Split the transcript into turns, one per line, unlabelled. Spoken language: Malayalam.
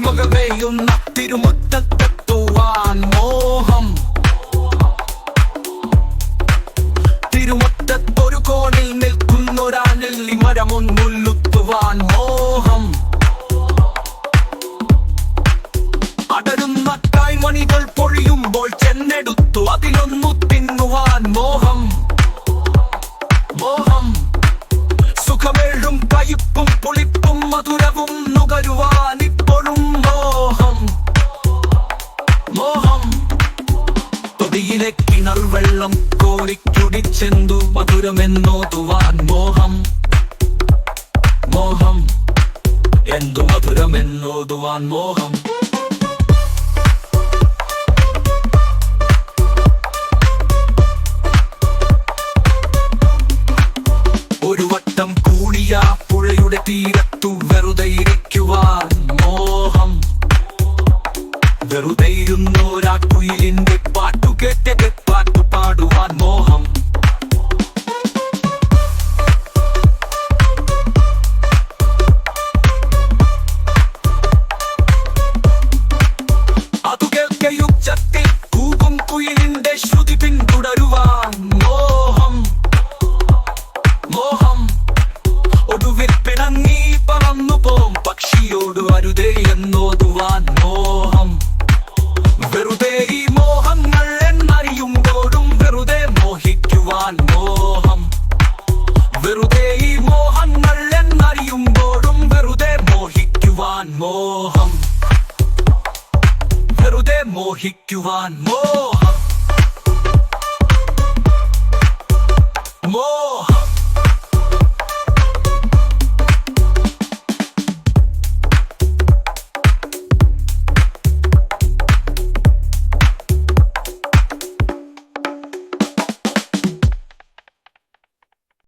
ഓർമ്മകമേയുന്ന തിരുമുറ്റത്തെത്തുവാൻ മോഹം. തിരുമുറ്റത്തൊരു കോണിൽ നിൽക്കുന്നൊരാനെല്ലി മരമൊന്നുല്ലുത്തുവാൻ മോഹം. അടരുന്ന കായ്മണികൾ പൊഴിയുമ്പോൾ ചെന്നെടുത്തു അതിലൊന്നു തിന്നുവാൻ മോഹം. മോഹം സുഖമേഴും കയ്പും പുളിപ്പും മധുരവും നുകരുവാൻ ഇപ്പോഴും മോഹം. മോഹം തൊടിയിലെ കിണർ വെള്ളം കോരിക്കുടിച്ചെന്തു മധുരമെന്നോതുവാൻ മോഹം. മോഹം എന്തു മധുരമെന്നോതുവാൻ മോഹം. ഒരു വട്ടം കൂടിയ പുഴയുടെ തീരത്തു വെറുതെ ഇരിക്കുവാൻ മോഹം. വെറുതെ ഇരുന്നോരാ കുയിലിന്റെ പാട്ടുകേട്ട് പാട്ടു പാടുവാൻ മോഹം. അതു കേൾക്കയുച്ചത്തിൽ കൂകും കുയിലിന്റെ ശ്രുതി പിന്തുടരുവാൻ മോഹം. മോഹം ഒടുവിൽ പിണങ്ങി പറന്നു പോം പക്ഷിയോട് അരുതേ എന്നോതുവാൻ മോഹം. വെറുതെ ഈ മോഹങ്ങൾ എന്നറിയുമ്പോഴും വെറുതെ മോഹിക്കുവാൻ മോഹം. വെറുതെ ഈ മോഹങ്ങൾ എന്നറിയുമ്പോഴും വെറുതെ മോഹിക്കുവാൻ മോഹം. വെറുതെ മോഹിക്കുവാൻ മോഹം.